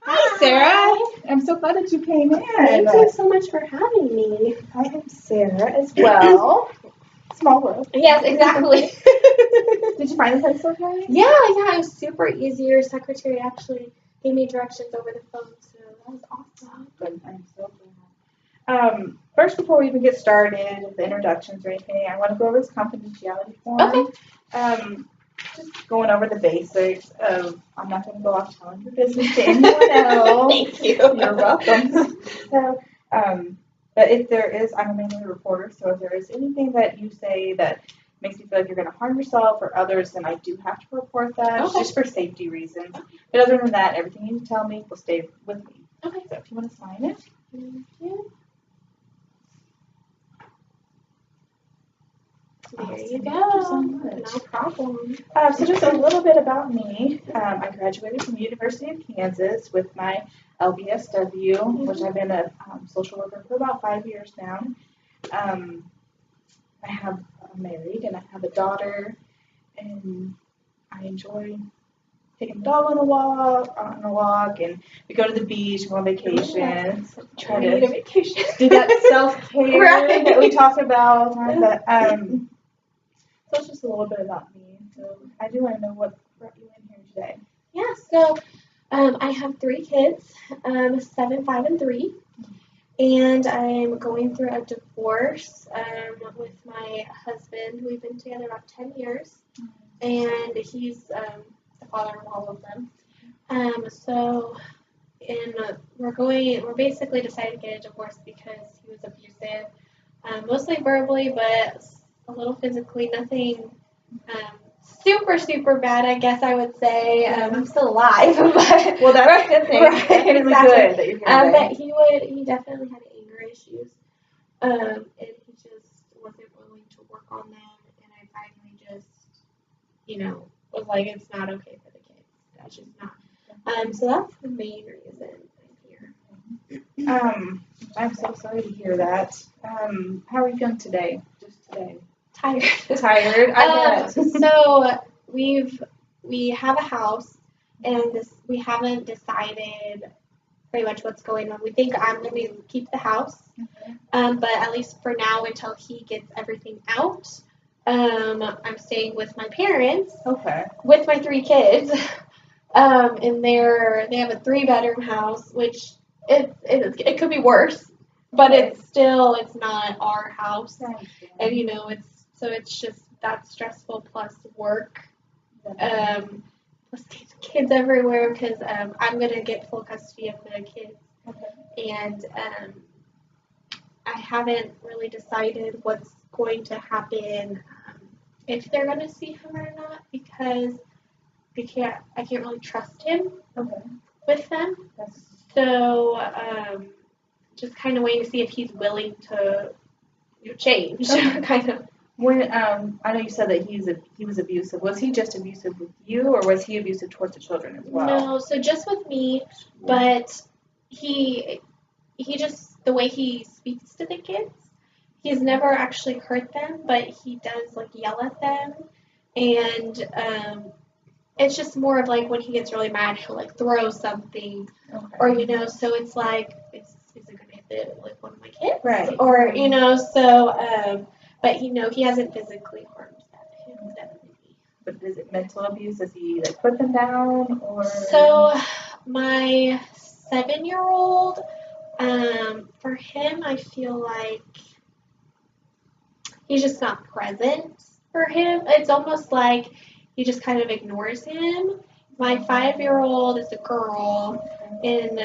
Hi, Sarah. I'm so glad that you came in. Thank you so much for having me. I am Sarah as well. Small world. Yes, exactly. Did you find the place okay? Yeah, it was super easy. Your secretary actually gave me directions over the phone, so that was awesome. Good. I'm so glad. First, before we even get started with the introductions or anything, I want to go over this confidentiality form. Okay. Just going over the basics of, I'm not going to go off telling your business to anyone else. Thank you. You're welcome. But if there is, I'm mainly a reporter, so if there is anything that you say that makes you feel like you're going to harm yourself or others, then I do have to report that, just for safety reasons. But other than that, everything you tell me will stay with me. Okay. So if you want to sign it. Thank you. There you go. Thank you so much. No problem. So just a little bit about me. I graduated from the University of Kansas with my LBSW, which I've been a social worker for about 5 years now. I'm married and I have a daughter, and I enjoy taking the dog on a walk, and we go to the beach, go on vacation. Try to need a vacation. Do that self-care that we talk about. But, so it's just a little bit about me. So I do want to know what brought you in here today. Yeah, so I have 3 kids, 7, 5, and 3. And I'm going through a divorce with my husband. We've been together about 10 years. And he's the father of all of them. We're basically decided to get a divorce because he was abusive, mostly verbally, but a little physically, nothing super, super bad, I guess I would say. I'm still alive, but well, that's a good thing. Right, definitely exactly. Good that you're here but he definitely had anger issues, and he just wasn't willing to work on them, and I finally just, was like, it's not okay for the kids. That's just not. So that's the main reason I'm here. I'm so sorry to hear that. How are you feeling today? Just today? Tired. Tired? I bet. So we have a house, and we haven't decided pretty much what's going on. We think I'm going to keep the house, but at least for now, until he gets everything out, I'm staying with my parents. Okay. With my 3 kids, and they have a 3-bedroom house, which it could be worse, but it's not our house, and it's just that's stressful plus work, plus kids everywhere because I'm gonna get full custody of the kids, and I haven't really decided what's going to happen, if they're gonna see him or not, because I can't really trust him with them. So just kind of waiting to see if he's willing to change, kind of. When I know you said that he was abusive. Was he just abusive with you, or was he abusive towards the children as well? No, so just with me, but he just, the way he speaks to the kids, he's never actually hurt them, but he does yell at them, and it's just more of when he gets really mad, he'll throw something, or so it's is it gonna hit one of my kids, right? Or so but he hasn't physically harmed them, definitely. But is it mental abuse? Does he put them down, or? So my 7-year-old, for him, I feel like he's just not present for him. It's almost like he just kind of ignores him. My 5-year-old is a girl, and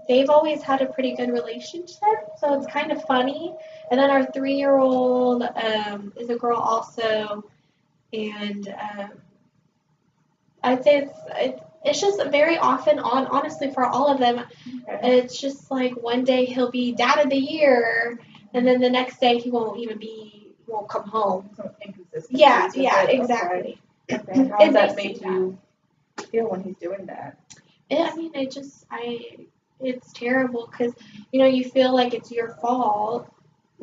they've always had a pretty good relationship, so it's kind of funny. And then our 3-year-old is a girl also, and I'd say it's just very often honestly, for all of them, it's just one day he'll be dad of the year, and then the next day he won't come home. Yeah, exactly. Okay. How does that make you feel when he's doing that? It's terrible because, you feel like it's your fault.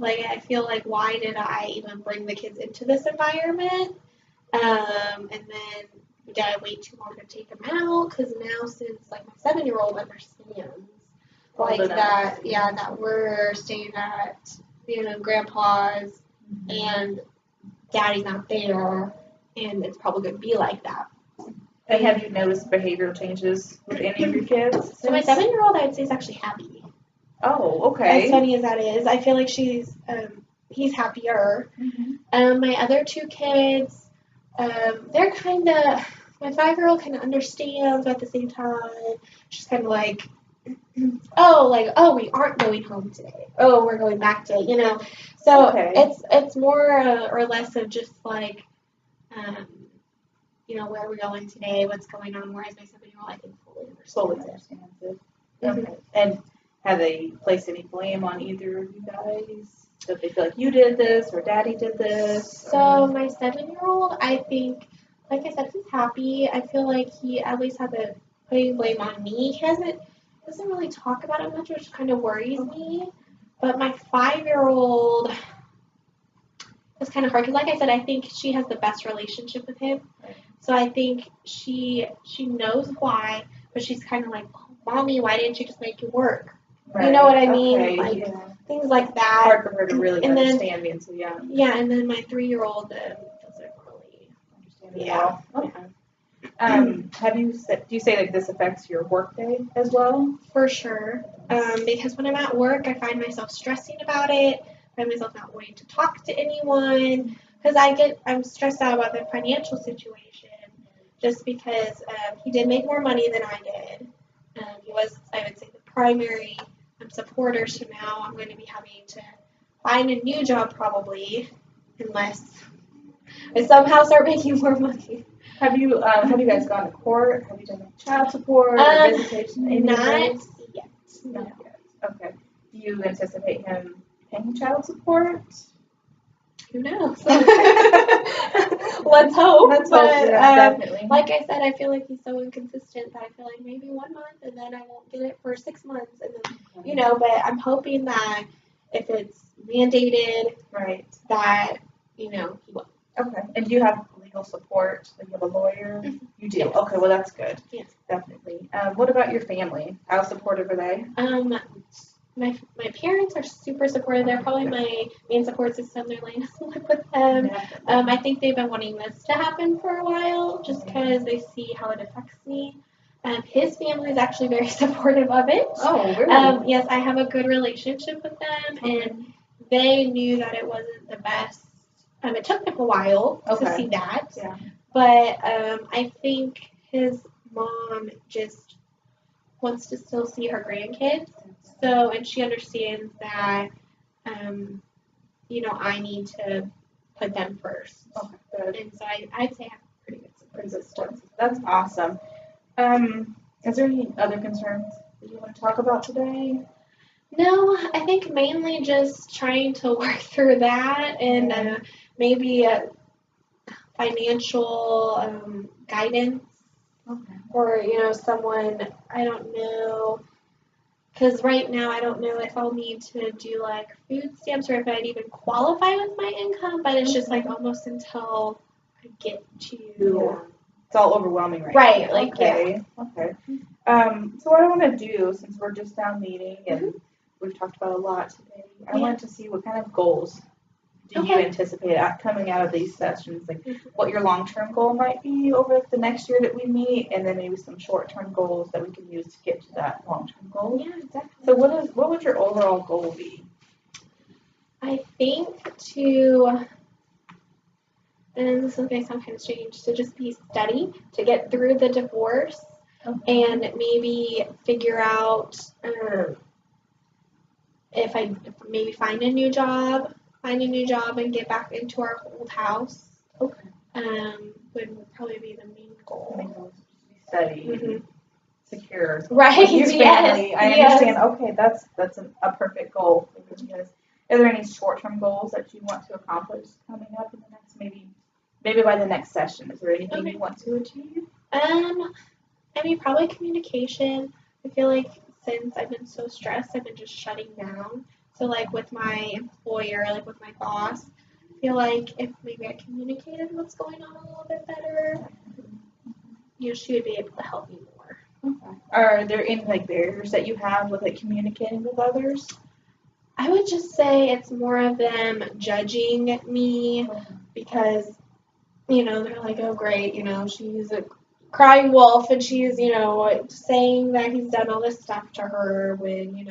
I feel like, why did I even bring the kids into this environment? And then did I wait too long to take him out? Because now, since like my 7-year-old understands, like that, yeah, that we're staying at, grandpa's, and daddy's not there, and it's probably going to be like that. And have you noticed behavioral changes with any of your kids? So my 7-year-old, I'd say, is actually happy. Oh, okay. As funny as that is, I feel like he's happier. Mm-hmm. My other 2 kids, they're kind of, my 5-year-old kind of understands, but at the same time, she's kind of like, oh, we aren't going home today. Oh, we're going back to, So Okay. it's more or less of just like, where are we going today? What's going on? Whereas my 7-year-old, I think, fully understands it. Okay. And have they placed any blame on either of you guys? So they feel like you did this or daddy did this? So my 7-year-old, I think, like I said, he's happy. I feel like he at least hasn't put any blame on me. He doesn't really talk about it much, which kind of worries me. But my 5-year-old, it's kind of hard because, like I said, I think she has the best relationship with him. Right. So I think she knows why, but she's kind of like, oh, Mommy, why didn't you just make it work? Right. You know what I mean? Okay. Like things like that. Hard for her to really understand being so young. Yeah, and then my 3-year-old doesn't really understand it well. Okay. Do you say that this affects your work day as well? For sure. Because when I'm at work, I find myself stressing about it. I find myself not wanting to talk to anyone because I'm stressed out about the financial situation just because he did make more money than I did. He was, I would say, the primary supporter, so now I'm going to be having to find a new job probably unless I somehow start making more money. Have you guys gone to court? Have you done child support or visitation? Not yet. Not yet. Okay. Do you anticipate him paying child support? Who knows? Let's hope. Definitely. Like I said, I feel like he's so inconsistent that I feel like maybe 1 month and then I won't get it for 6 months, and then but I'm hoping that if it's mandated, right, that he will. Okay. And do you have legal support? Like you have a lawyer? Mm-hmm. You do? Yes. Okay, well that's good. Yes. Definitely. What about your family? How supportive are they? My parents are super supportive. They're probably my main support system. They're letting us live with them. I think they've been wanting this to happen for a while just because they see how it affects me. His family is actually very supportive of it. Oh, really? Yes, I have a good relationship with them, and they knew that it wasn't the best. It took them a while to see that. Yeah. But I think his mom just wants to still see her grandkids. So, and she understands that, I need to put them first. Okay, good. And so I'd say I have pretty good support. That's awesome. Is there any other concerns that you want to talk about today? No, I think mainly just trying to work through that and maybe financial guidance. Okay. Or, someone, I don't know. Because right now I don't know if I'll need to do like food stamps or if I'd even qualify with my income, but it's just like almost until I get to. Yeah. It's all overwhelming right now. Right, like, okay. Okay. So what I want to do, since we're just now meeting and we've talked about a lot today, I wanted to see what kind of goals do you anticipate coming out of these sessions? Like what your long-term goal might be over the next year that we meet, and then maybe some short-term goals that we can use to get to that long-term goal. Yeah, definitely. So what would your overall goal be? I think to, and this is going to sound kind of strange, to just be steady, to get through the divorce, and maybe figure out if I maybe find a new job and get back into our old house. Okay. Would probably be the main goal. Steady, secure. Right. Your family. I understand. Okay, that's a perfect goal. Because are there any short-term goals that you want to accomplish coming up in the next maybe by the next session? Is there anything you want to achieve? Probably communication. I feel like since I've been so stressed, I've been just shutting down. So, like, with my employer, like, with my boss, I feel like if maybe I communicated what's going on a little bit better, she would be able to help me more. Okay. Are there any like barriers that you have with like communicating with others? I would just say it's more of them judging me because, they're like, oh, great, she's a crying wolf and she's, saying that he's done all this stuff to her when,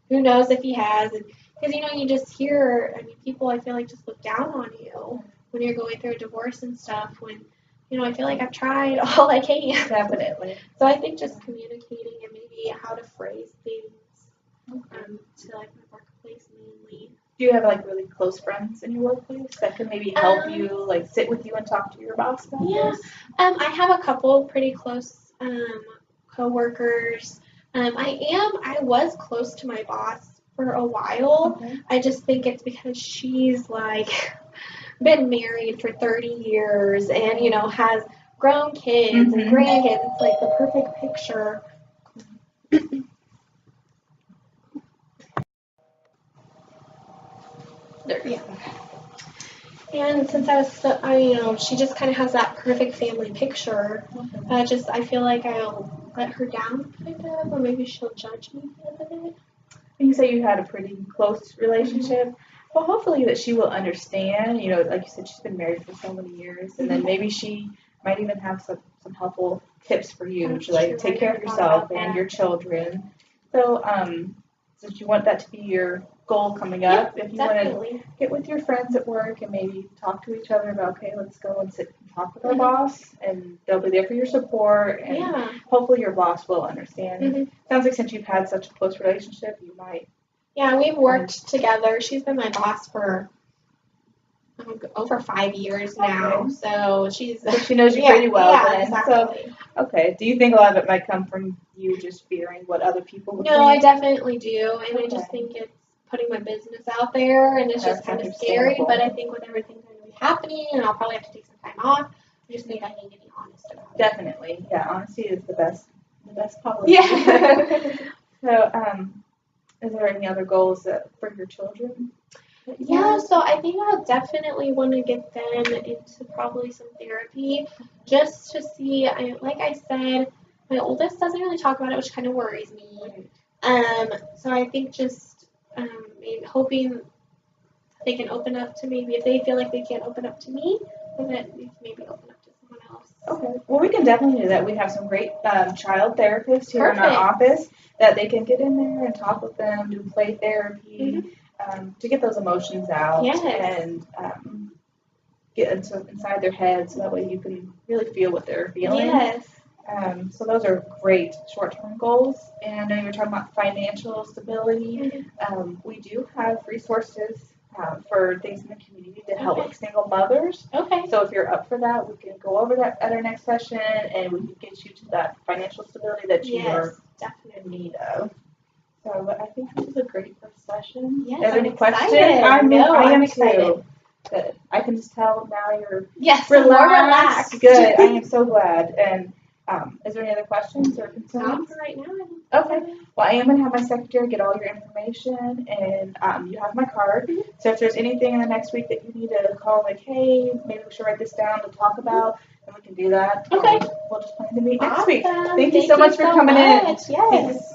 who knows if he has. Because, you just hear, people, I feel like, just look down on you when you're going through a divorce and stuff when, I feel like I've tried all I can. Definitely. So I think just communicating and maybe how to phrase things to like my workplace mainly. Do you have like really close friends in your workplace that can maybe help you, like sit with you and talk to your boss about this? I have a couple pretty close coworkers. I was close to my boss for a while. Okay. I just think it's because she's like been married for 30 years and has grown kids and grandkids. It's like the perfect picture. Yeah. And since she just kind of has that perfect family picture. I feel like I'll let her down kind of, or maybe she'll judge me a bit. You say you had a pretty close relationship. Well, hopefully that she will understand. Like you said, she's been married for so many years, and then maybe she might even have some helpful tips for you to like take care of yourself and your children. So, since you want that to be your goal coming up, if you want to get with your friends at work and maybe talk to each other about, okay, let's go and sit and talk with our boss, and they'll be there for your support, and hopefully your boss will understand. Sounds like since you've had such a close relationship, you might. Yeah, we've worked together. She's been my boss for over 5 years now, so she knows you pretty well then. Exactly. So, okay. Do you think a lot of it might come from you just fearing what other people would think? No, I definitely do, and I just think it's putting my business out there, and it's just kind of scary, but I think with everything going to be happening, and I'll probably have to take some time off, I just think I need to be honest about it. Definitely. Yeah, honesty is the best policy. Yeah. So, is there any other goals for your children? Yeah, so I think I'll definitely want to get them into probably some therapy just to see, like I said, my oldest doesn't really talk about it, which kind of worries me. So I think just maybe hoping they can open up to maybe, if they feel like they can't open up to me, then they can maybe open up to someone else. Okay. Well, we can definitely do that. We have some great child therapists here in our office that they can get in there and talk with them, do play therapy. To get those emotions out and get inside their head so that way you can really feel what they're feeling. Yes. So those are great short-term goals. And I know you were talking about financial stability. We do have resources for things in the community to help with single mothers. Okay. So if you're up for that, we can go over that at our next session and we can get you to that financial stability that you are in need of. So I think this is a great first session. Yes, Are there any questions? I am excited. Too. Good. I can just tell now you're relaxed. Good. I am so glad. And is there any other questions or concerns? Not for right now. Okay. Well, I am going to have my secretary get all your information, and you have my card. So if there's anything in the next week that you need to call, like, hey, maybe we should write this down to talk about, then we can do that. Okay. We'll just plan to meet next week. Awesome. Thank you so much for coming in. Yes.